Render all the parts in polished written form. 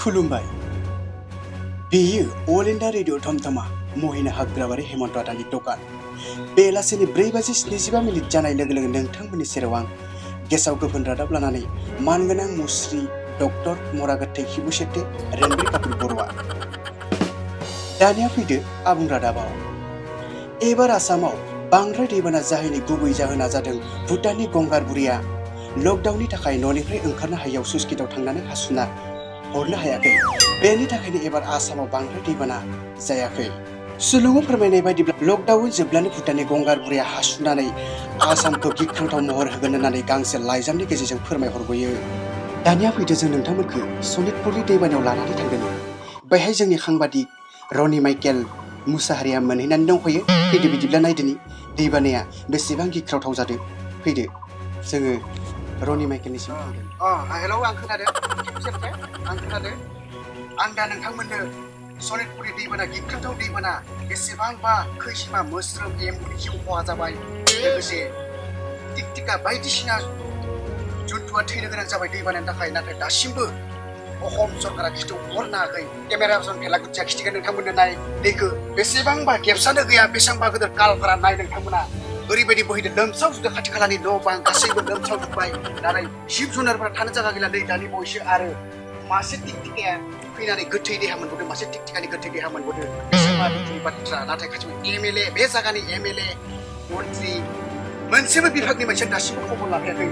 खुलुमबाय। बेयो अल India radio थमथमा महिना हाग्राबारि हेमन्त आदानि दखान। बेलासिनि 4:75 जानाय लोगो लोगो नोंथांमोननि सेराव आं गेसाव गोफोन रादाब लानानै मानगोनां मुस्रि डक्टर मरागोथै हिबुसेते रेनबीर कापुर बर'आ दानिया फैदो आबुं रादाबाव। एबार आसामाव बांद्राय दैबाना जाहैनि गुबै जाहोना जादों भुटाननि गंगार बुरैया लकडाउननि थाखाय न'निफ्राय ओंखारनो हायैयाव सुइसगेटआव थांनानै हासुना हरनो हायाखै। बेनि थाखायनो एबार आसामाव बांद्राय दैबाना जायाखै। सुलुङाव फोरमायनाय बायदिब्ला लकडाउन जोबब्लानो भुटाननि गंगार बुरैया हासुनानै आसामखौ गिख्रंथाव महर होगोन होननानै गांसे लाइजामनि गेजेरजों फोरमायहरबोयो। दानिया फैदो जों नोंथांमोनखौ सनितपुरनि दैबानायाव लानानै थांगोन। बेहाय जोंनि सांबादिक रनि माइकेल मुसाहारिया मोनहैनानै दंफैयो। फैदो बिदिब्ला नायदोनि दैबानाया बेसेबां गिख्रावथाव जादों। फैदो जोङो रनि माइकेलनिसिम थांगोन। हेलौ, आं खोनादों। आं खोनादों। आं दा नोंथांमोननो सनितपुरनि दैबाना गिख्रंथाव दैबाना बेसेबांबा खैसिमा मोस्रोम एम्बुनि जिउ खहा जाबाय, लोगोसे टिकटिका बायदिसिना जुन्थुआ थैनो गोनां जाबाय दैबानानि थाखाय। नाथाय दासिमबो अहम सरकारा खिथु हरनो हायाखै। केमेरा पारसन भेलागुथिया खिथिगोन नोंथांमोननो। नाय दैखौ बेसेबांबा गेबसानो गैया, बेसेबांबा गिदिर कालफोरा नाय नोंथांमोना ओरैबायदि बोहैदों, लोमसावजोबदों खाथि खालानि न' बां गासैबो लोमसावजोब्बाय। नाथाय जिब जुनारफोरा थानो जायगा गैला दै दानि बावैसो। आरो मासे टिकटिकाया फैनानै गोथै देहा मोनबोदों, मासे टिकटिकानि गोथै देहा मोनबोदों। बेसेबां दुखुनि बाथ्रा। नाथाय खाथियाव एमएलए, बे जायगानि एमएलए मन्त्रि मोनसेबो बिभागनि मानसिया दासिमबो खबर लाफायाखै।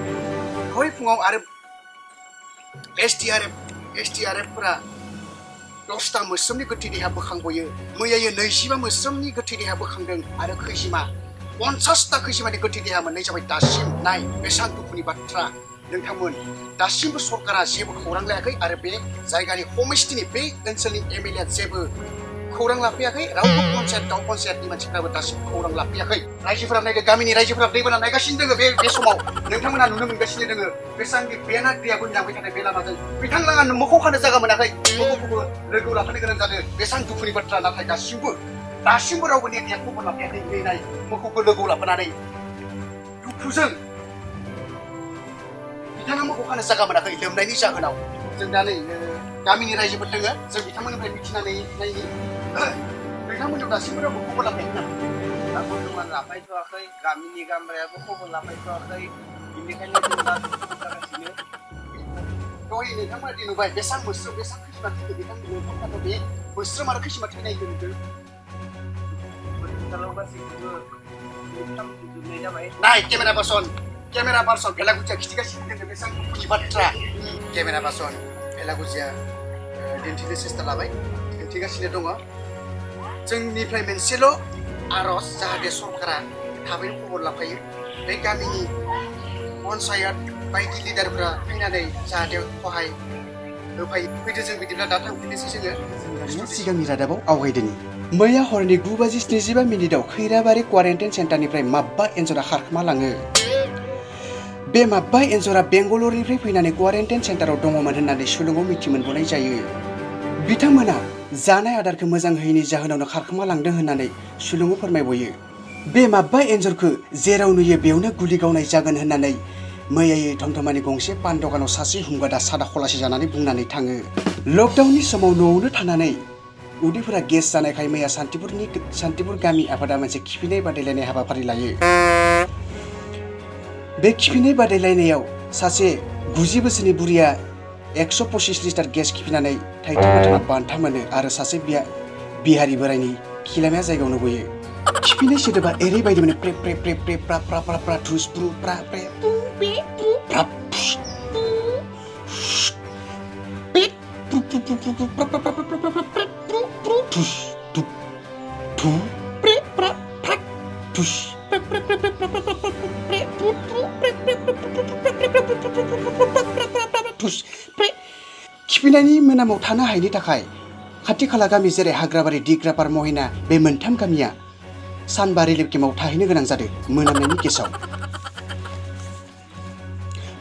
दहाय फुङाव आरो एसडिआरएफफोरा 10टा मोस्रोमनि गोथै देहा बोखांबोयो। मैयायो 20 मोस्रोमनि गोथै देहा बोखांदों आरो खैजिमा 50टा खैजिमानि गोथै देहा मोननाय जाबाय दासिम। नाय बेसेबां दुखुनि बाथ्रा। नोंथांमोन दासिमबो सरकारा जेबो खौरां लायाखै आरो बे जायगानि हमिस्टिनि बे ओनसोलनि एमएलए जेबो खौरां लाफैयाखै। रावबो गाव पन्सायतनि मानसिफ्राबो दासिमबो खौरां लाफैयाखै। रायजोफोरा नायदो, गामिनि रायजोफोरा दैबाना नायगासिनो दोङो। बे समाव नोंथांमोना नुनो मोनगासिनो दोङो बेसेबां बेना दैया बोहैलांबाय थानाय बे लामाजों। बिथांमोना मोखौ खानो जायगा मोनाखै, मोखौखौबो लोगोआव लाफानो गोनां जादों। बेसेबां दुखुनि बाथ्रा। नाथाय दासिमबो रावबो नेताया खबर लाफायाखै। नाय मोखौखौ लोगोआव लाफानानै दुखुजों बिथाङा मोखौ खानो जायगा मोनाखै लोमनायनि जाहोनाव। जों दा नै गामिनि रायजोफोर दोङो, जों बिथांमोननिफ्राय मिथिनानै नायनि नोंथांमोननाव दासिमबो रावबो खबर लाफायाखै नामा? दा बर्थमान लाफायथ'वाखै, गामिनि गामबायाबो खबर लाफायथ'वाखै। बेनिखायनो जों दा जागासिनो। दहाय नोंथांमोना दि नुबाय बेसेबां मोस्रोम, बेसेबां खैजिमा थैखो बिथांमोननो बे मोस्रोम आरो खैजिमा थैनायखौ नुदों। हस्पिटालाव गासैखौबो खालामजोबनाय जाबाय। नाय केमेरा पारसन भेलागुथिया खिथिगासिनो दोङो बेसेबां दुखुनि बाथ्रा। केमेरा पारसन भेलागुथिया दिन्थिनो सेस्था लाबाय, दिन्थिगासिनो दङ। जोंनिफ्राय मोनसेल' आर'ज, जाहाथे सरकारा थाबैनो खबर लाफायो। बे गामिनि पन्सायत बायदि लिडारफोरा फैनानै जाहाथे सहाय होफायो। फैदो जों बिदिब्ला दा थांफिननोसै जोङो सिगांनि रादाबाव आवगायदोनि। मैया हरनि 9:75 खैराबारि क्वारेन्टाइन सेन्टारनिफ्राय माब्बा एन्जरा खारखोमा लाङो। बे माब्बा एन्जरा बेंगलरनिफ्राय फैनानै क्वारेन्टाइन सेन्टाराव दङमोन होननानै सुलुङाव मिथि मोनबोनाय जायो। बिथांमोना जानाय आदारखौ मोजां होयैनि जाहोनावनो खारखोमा लांदों होननानै सुलुङाव फोरमायबोयो। बे माब्बा एन्जरखौ जेराव नुयो बेयावनो गुलि गावनाय जागोन होननानै मैयायै थमथमानि गंसे पान दखानाव सासे हुंगादा सादा खलासि जानानै बुंनानै थाङो। लकडाउननि समाव न'आवनो थानानै उदैफोरा गेस जानायखाय मैया सान्तिपुर गामि आफादा मोनसे खिफिनाय बादायलायनाय हाबाफारि लायो। बे खिफिनाय बादायलायनायाव सासे 90 बोसोरनि बुरिया 125 लिटार गेस खिफिनानै थाइथाम बान्था मोनो आरो सासे बिहारि बोरायनि खिलामाया जायगायावनो गयो। खिफिनाय सोदोबा ओरैबायदि माने प्रे प्रे प्रे प्रे प्रा प्रा प्रा प्रा थुस प्रु प्रा प्रे पु पे पु प्रा पे पु पु पु पु प्रा प्रा प्रा प्रा प्रा प्रा प्रू प्रू थुस थु थु प्रे प्रा प्रा थुस प्रे प्रे प्रे प्रे प्रे प्रे प्रे प्रू प्रू प्रे प्रे प्रे प्रे थुस प्रे। खिफिनायनि मोनामाव थानो हायैनि थाखाय खाथि खाला गामि जेरै हाग्राबारि, दिग्रापार, महिना बे मोनथाम गामिया सानबा रिलिफ केम्पआव थाहैनो गोनां जादों मोनामनायनि केसाव।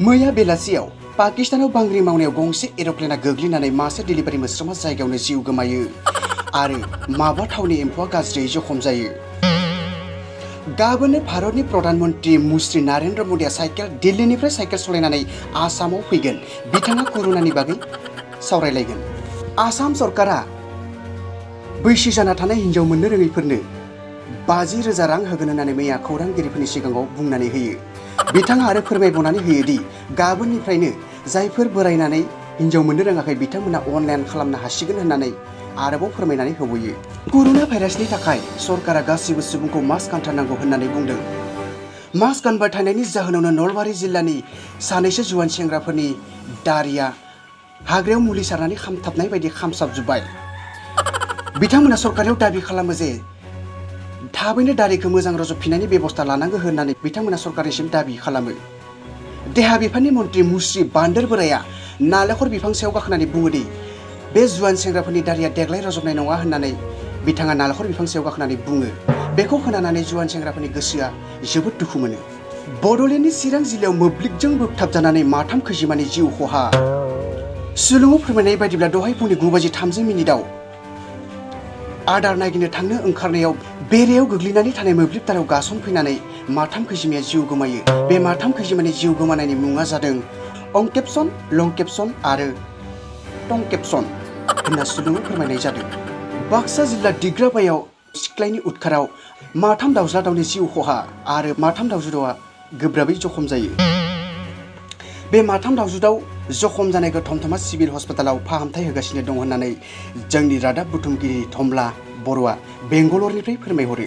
मैया बेलासियाव पाकिस्तानाव बांग्रि मावनायाव गंसे एर'प्लेना गोग्लैनानै मासे डिलिभारि मोस्रोमा जायगायावनो जिउ गोमायो आरो माबा थावनि एम्फौआ गाज्रियै जखम जायो। गाबोननो भारतनि प्रधान मन्त्रि मुश्री नरेन्द्र मदिया दिल्लीनिफ्राय साइकेल सालायनानै आसामाव फैगोन। बिथाङा कर'नानि बागै सावरायलायगोन। आसाम सरकारा बैसो जाना थानाय हिनजाव मोननो रोङैफोरनो 50,000 रां होगोन होननानै मैया खौरांगिरिफोरनि सिगाङाव बुंनानै होयो। बिथाङा आरो फोरमायबावनानै होयो दि गाबोननिफ्रायनो जायफोर बोरायनानै हिनजाव मोननो रोङाखै बिथांमोना अनलाइन खालामनो हासिगोन होननानै आरोबाव फोरमायनानै होबावयो। करोना भाइरासनि थाखाय सरकारा गासिबो सुबुंखौ मास्क गानथारनांगौ होननानै बुंदों। मास्क गानबाय थानायनि जाहोनावनो नलबारि जिल्लानि सानैसो जुवान सेंग्राफोरनि दारिया हाग्रायाव मुलि सारनानै खामथाबनाय बायदि खामसाबजोब्बाय। बिथांमोना सरकाराव दाबि खालामो जे थाबैनो दारिखौ मोजां रज'फिननायनि बेबस्था लानांगौ होननानै बिथांमोना सरकारनिसिम दाबि खालामो। देहा बिफाननि मन्त्रि मुस्रि बान्दोर बोराया नालेंखर बिफां सायाव गाखोनानै बुङोदि बे जुवान सेंग्राफोरनि दारिया देग्लाय रज'नाय नङा होननानै बिथाङा नालेंखर बिफां सायाव गाखोनानै बुङो। बेखौ खोनानानै जुवान सेंग्राफोरनि गोसोआ जोबोद दुखु मोनो। बड'लेण्डनि चिरां जिल्लायाव मोब्लिबजों बोगथाबजानानै माथाम खैजिमानि जिउ खहा। सुलुङाव फोरमायनाय बायदिब्ला दहाय फुंनि 9:30 आदार नागिरनो थांनो ओंखारनायाव बेरेयाव गोग्लैनानै थानाय मोब्लिब ताराव गासनफैनानै माथाम खैजिमाया जिउ गोमायो। बे माथाम खैजिमानि जिउ गोमानायनि मुङा जादों अंकेपसन, लंकेपसन आरो टंकेपसन होनना सुलुङाव फोरमायनाय जादों। बाक्सा जिल्ला दिग्राबायाव सिख्लायनि उदखाराव माथाम दाउज्ला दाउनि जिउ खहा आरो माथाम दाउजो दाउआ गोब्राबै जखम जायो। बे माथाम दाउजो दाउ जखम जानायखौ थमथमा सिभिल हस्पिटालाव फाहामथाय होगासिनो दं होननानै जोंनि रादाब बुथुमगिरि थमला बर'आ बेंगलरनिफ्राय फोरमायहरो।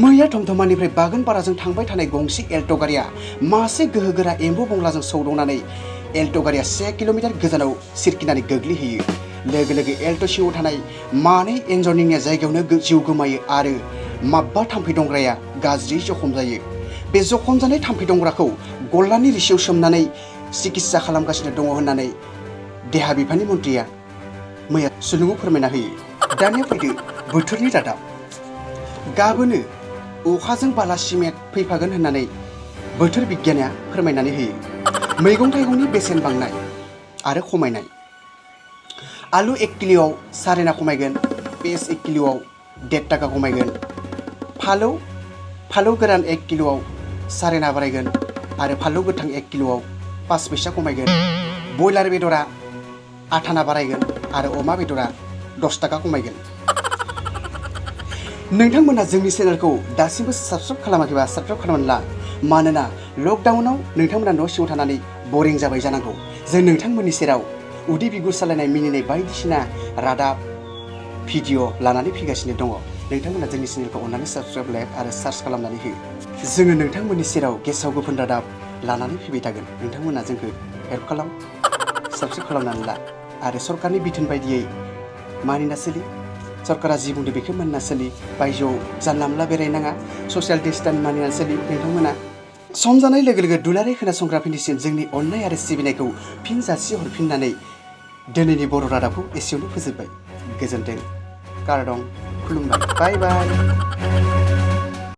मैया थमथमानिफ्राय बागानपाराजों थांबाय थानाय गंसे एल्ट' गारिया मासे गोहोगोरा एम्बु बंलाजों सौदावनानै एल्ट' गारिया 1 किल'मिटार गोजानाव सिरकिनानै गोग्लैहैयो। लोगो लोगो एल्ट' सिङाव थानाय मानै एन्जरनिया जायगायावनो जिउ गोमायो आरो माबा थाम्फै दंग्राया गाज्रि जखम जायो। बे जखम जानाय थाम्फै दंग्राखौ गल्लानि रिसियाव सोमनानै सिकित्सा खालामगासिनो दङ होननानै देहा बिफाननि मन्थ्रिया मैया सुलुङाव फोरमायना होयो। दानिया फैदो बोथोरनि रादाब। गाबोनो अखाजों बाला सिमेन्ट फैफागोन होननानै बोथोर बिगियाना फोरमायनानै होयो। मैगं थाइगंनि बेसेन बांनाय आरो खमायनाय। आलु 1 किल'आव 4.5 खमायगोन, पेस 1 किल'आव 1.5 टाका खमायगोन, फालौ गोरान 1 किल'आव 4.5 बारायगोन आरो फालौ गोथां 1 किल'आव 5 फैसा खमायगोन। बयलार बेदरा 8 आना बारायगोन आरो अमा बेदरा 10 टाका खमायगोन। नोंथांमोना जोंनि चेनेलखौ दासिमबो साबस्क्राइब खालामाखैबा साबस्क्राइब खालामना ला। मानोना लकडाउनाव नोंथांमोना न' सिङाव थानानै बरिं जाबाय जानांगौ। जों नोंथांमोननि सेराव उदै बिगुर सालायनाय मिनिनाय बायदिसिना रादाब भिडिअ लानानै फैगासिनो दङ। नोंथांमोना जोंनि चेनेलखौ अननानै साबस्क्राइब लाइक आरो सार्च खालामनानै हो। जोङो नोंथांमोननि सेराव गेसाव गोफोन रादाब लानानै फैबाय थागोन। नोंथांमोना जोंखौ हेल्प खालाम, साबस्क्राइब खालामनानै ला आरो सरकारनि बिथोन बायदियै मानिना सोलि। सरकारा जि बुंदों बेखौ मानिना सोलि। बायजोआव जानला मोनला बेरायनाङा, ससियेल डिस्टेन्स मानिना सोलि। नोंथांमोना सम जानाय लोगो लोगो दुलाराय खोनासंग्राफोरनिसिम जोंनि अननाय आरो सिबिनायखौ फिन जासिहरफिननानै दिनैनि बर' रादाबखौ एसेयावनो फोजोबबाय। गोजोन्थों, कारदं, खुलुमबाय, बाय बाय।